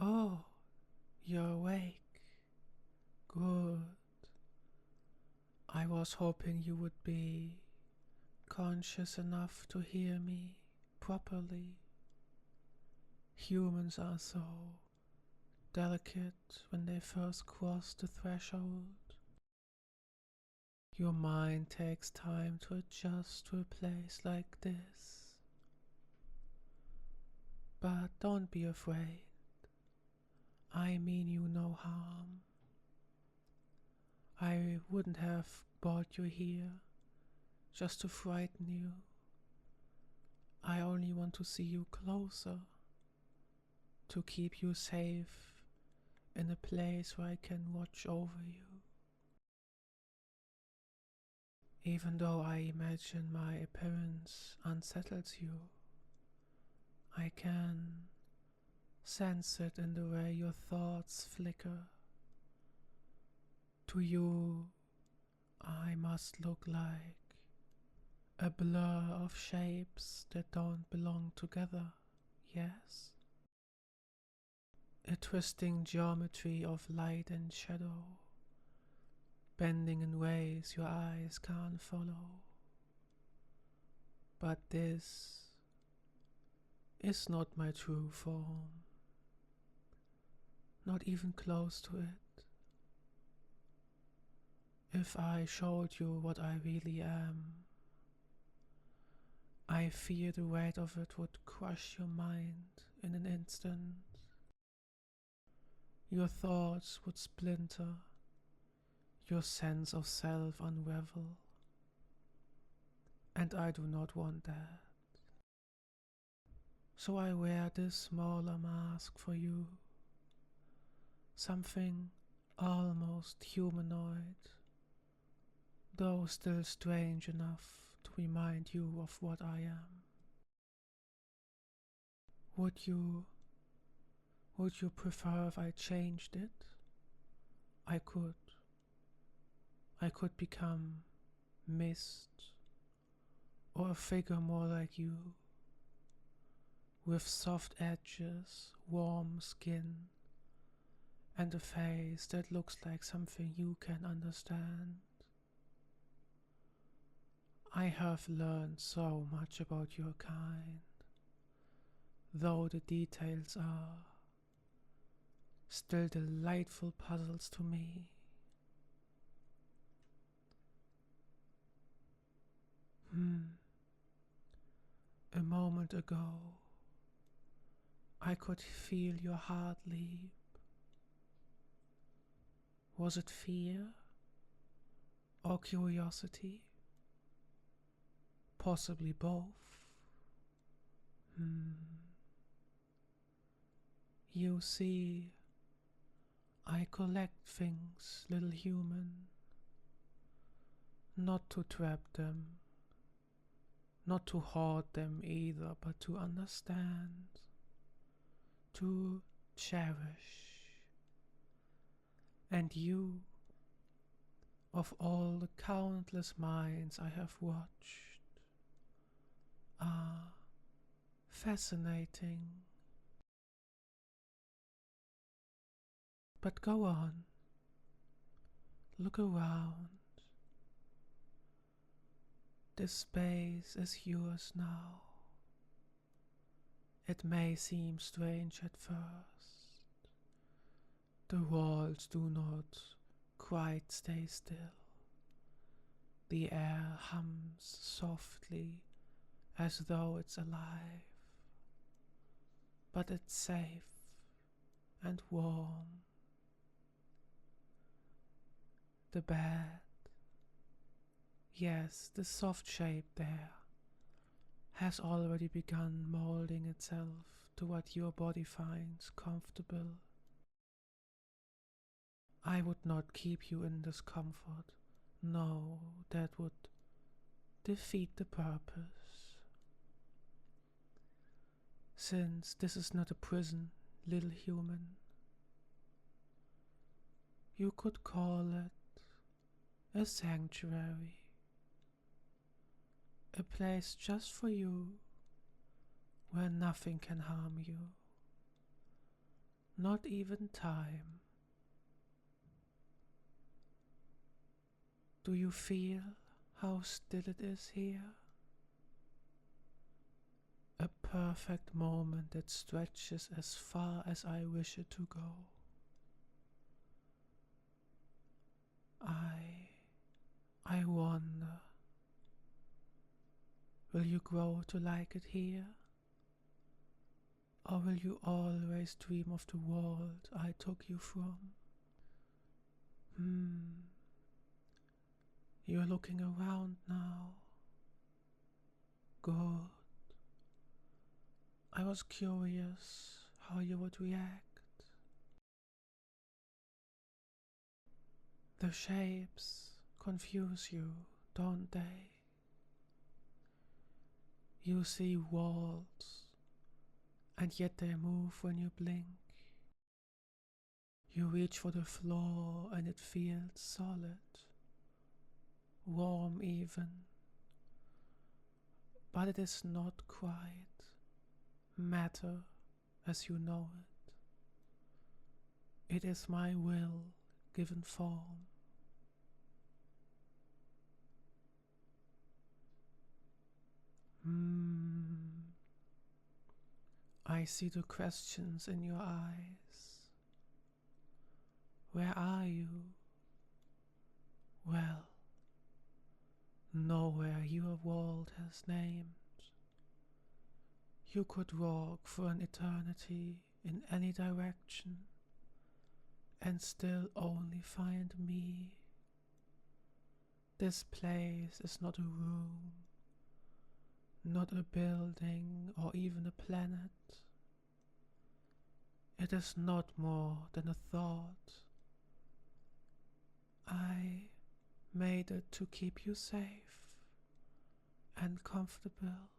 Oh, you're awake. Good. I was hoping you would be conscious enough to hear me properly. Humans are so delicate when they first cross the threshold. Your mind takes time to adjust to a place like this. But don't be afraid. I mean you no harm. I wouldn't have brought you here just to frighten you. I only want to see you closer, to keep you safe in a place where I can watch over you. Even though I imagine my appearance unsettles you, I can sense it in the way your thoughts flicker. To you, I must look like a blur of shapes that don't belong together, yes? A twisting geometry of light and shadow, bending in ways your eyes can't follow. But this is not my true form, not even close to it. If I showed you what I really am, I fear the weight of it would crush your mind in an instant. Your thoughts would splinter, your sense of self unravel, and I do not want that. So I wear this smaller mask for you, something almost humanoid, though still strange enough to remind you of what I am. Would you prefer if I changed it? I could. I could become mist, or a figure more like you, with soft edges, warm skin, and a face that looks like something you can understand. I have learned so much about your kind, though the details are still delightful puzzles to me. A moment ago, I could feel your heart leap. Was it fear or curiosity? Possibly both. You see, I collect things, little human, not to trap them, not to hoard them either, but to understand, to cherish. And you, of all the countless minds I have watched, are fascinating. But go on, look around. This space is yours now. It may seem strange at first. The walls do not quite stay still. The air hums softly as though it's alive. But it's safe and warm. The bed, yes, the soft shape there, has already begun molding itself to what your body finds comfortable. I would not keep you in discomfort. No, that would defeat the purpose. Since this is not a prison, little human, you could call it a sanctuary. A place just for you, where nothing can harm you. not even time. Do you feel how still it is here? A perfect moment that stretches as far as I wish it to go. I wonder, will you grow to like it here? Or will you always dream of the world I took you from? You're looking around now. Good. I was curious how you would react. The shapes confuse you, don't they? You see walls, and yet they move when you blink. You reach for the floor and it feels solid, warm even, but it is not quite matter as you know it. It is my will given form. I see the questions in your eyes. Where are you? Well, nowhere your world has named. You could walk for an eternity in any direction and still only find me. This place is not a room, not a building or even a planet. It is not more than a thought. I made it to keep you safe and comfortable.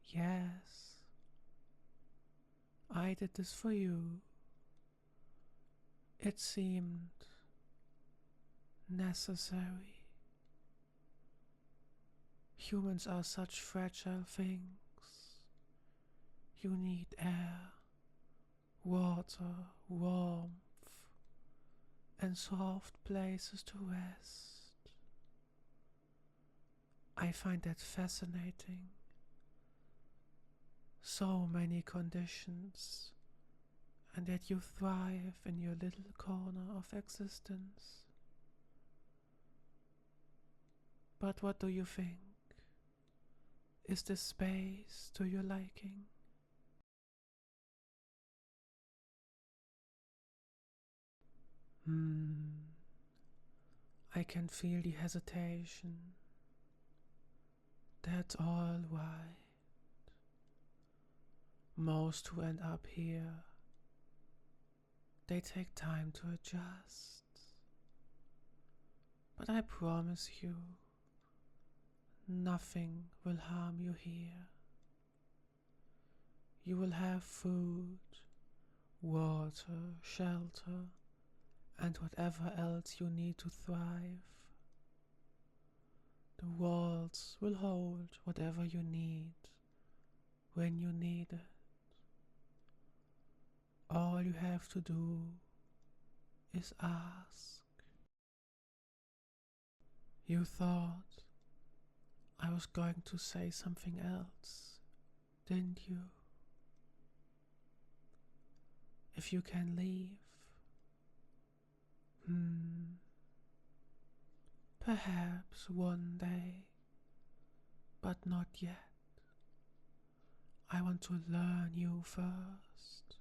Yes, I did this for you. It seemed necessary. Humans are such fragile things. You need air, water, warmth, and soft places to rest. I find that fascinating. So many conditions, and yet you thrive in your little corner of existence. But what do you think? Is this space to your liking? I can feel the hesitation. That's all right. Most who end up here, they take time to adjust. But I promise you, nothing will harm you here. You will have food, water, shelter, and whatever else you need to thrive. The walls will hold whatever you need when you need it. All you have to do is ask. You thought I was going to say something else, didn't you? If you can leave. Perhaps one day, but not yet. I want to learn you first.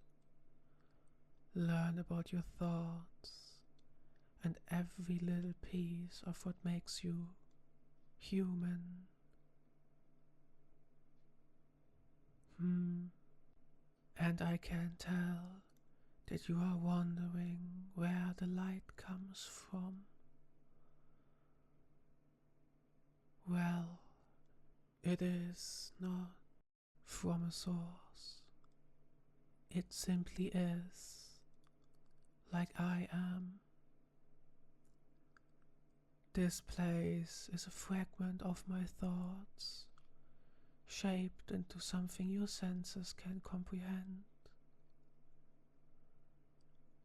Learn about your thoughts and every little piece of what makes you human. And I can tell that you are wondering where the light comes from. Well, it is not from a source. It simply is, like I am. This place is a fragment of my thoughts, shaped into something your senses can comprehend.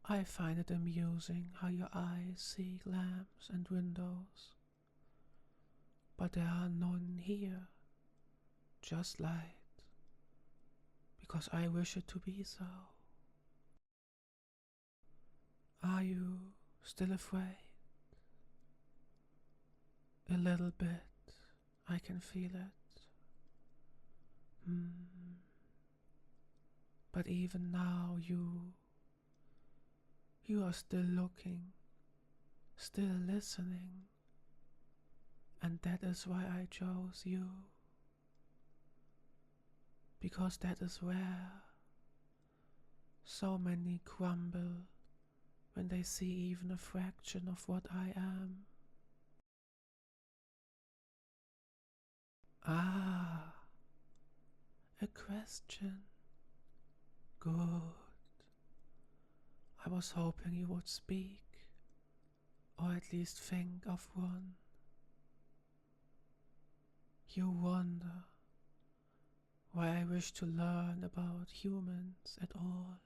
I find it amusing how your eyes see lamps and windows, but there are none here, just light, because I wish it to be so. Are you still afraid? A little bit, I can feel it. But even now you are still looking, still listening, and that is why I chose you. Because that is where so many crumble when they see even a fraction of what I am. Ah, a question. Good. I was hoping you would speak, or at least think of one. You wonder why I wish to learn about humans at all,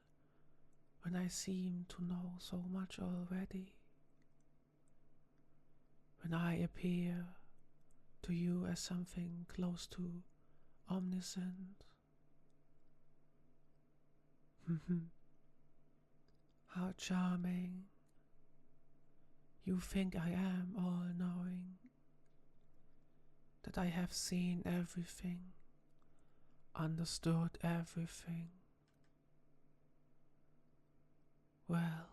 when I seem to know so much already. When I appear to you as something close to omniscient. How charming. You think I am all-knowing, that I have seen everything, understood everything. Well,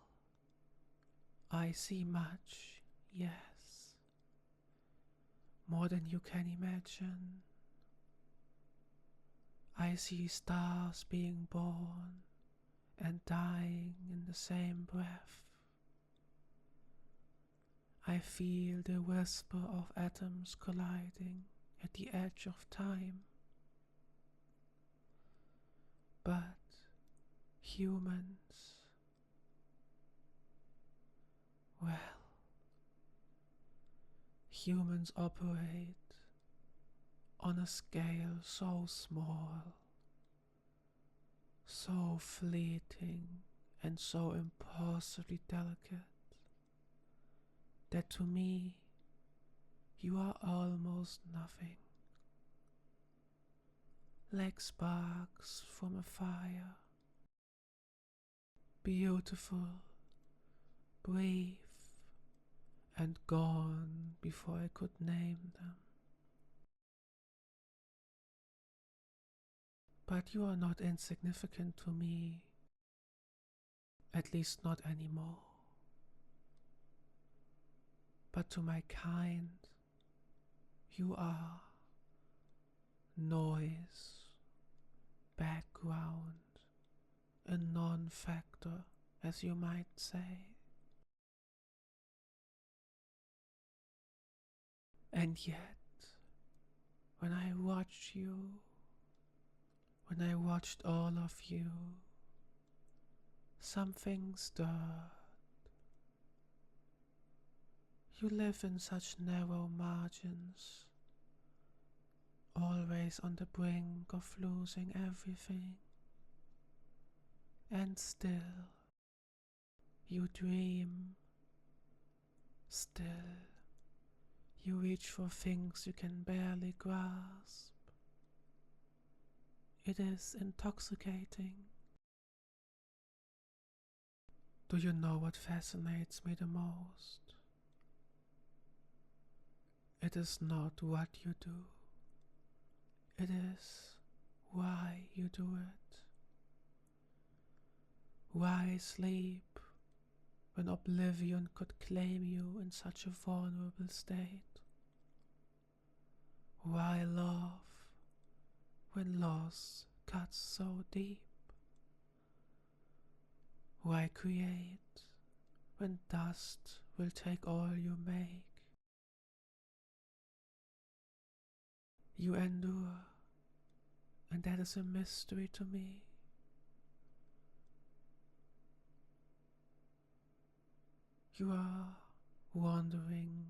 I see much, yes, more than you can imagine. I see stars being born and dying in the same breath. I feel the whisper of atoms colliding at the edge of time. But humans, well, humans operate on a scale so small, so fleeting and so impossibly delicate, that to me you are almost nothing, like sparks from a fire, beautiful, brief, and gone before I could name them. But you are not insignificant to me, at least not anymore. But to my kind, you are noise, background, a non-factor, as you might say. And yet, when I watch you, when I watched all of you, something stirred. You live in such narrow margins, always on the brink of losing everything. And still, you dream. Still, you reach for things you can barely grasp. It is intoxicating. Do you know what fascinates me the most? It is not what you do. It is why you do it. Why sleep when oblivion could claim you in such a vulnerable state? Why love when loss cuts so deep? Why create when dust will take all you make? You endure, and that is a mystery to me. You are wondering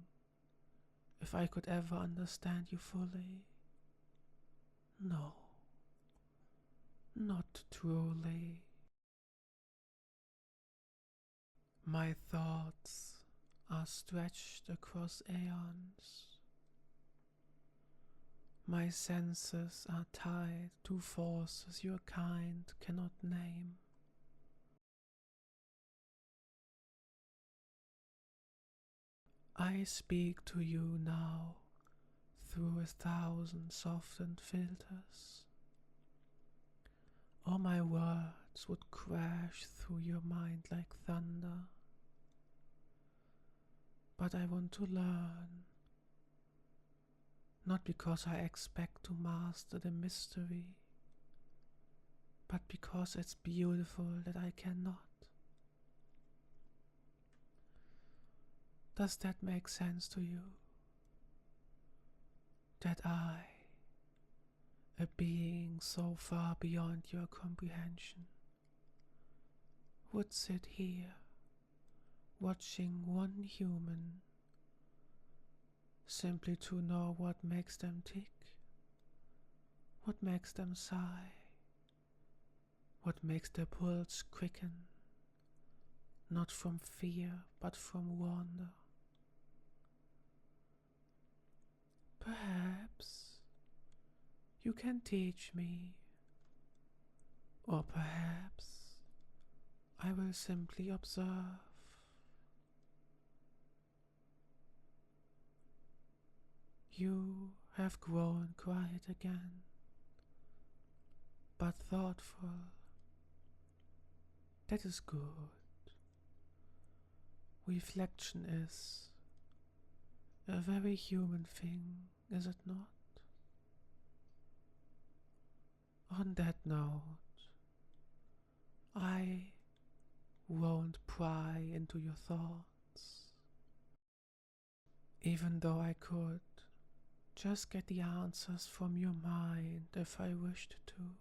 if I could ever understand you fully. No, not truly. My thoughts are stretched across aeons. My senses are tied to forces your kind cannot name. I speak to you now through 1,000 softened filters. All my words would crash through your mind like thunder. But I want to learn, not because I expect to master the mystery, but because it's beautiful that I cannot. Does that make sense to you? That I, a being so far beyond your comprehension, would sit here watching one human simply to know what makes them tick, what makes them sigh, what makes their pulse quicken, not from fear but from wonder. Perhaps you can teach me, or perhaps I will simply observe. You have grown quiet again, but thoughtful. That is good. Reflection is a very human thing, is it not? On that note, I won't pry into your thoughts, even though I could just get the answers from your mind if I wished to.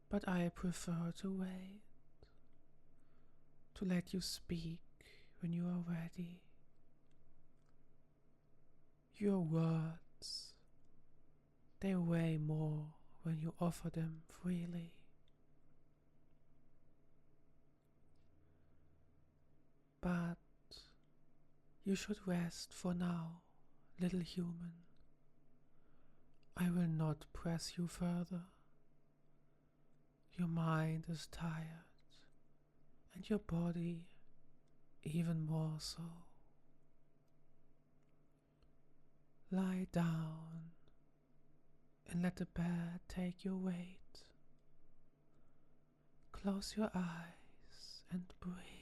But I prefer to wait, to let you speak when you are ready. Your words, they weigh more when you offer them freely. But you should rest for now, little human. I will not press you further. Your mind is tired, and your body even more so. Lie down and let the bed take your weight. Close your eyes and breathe.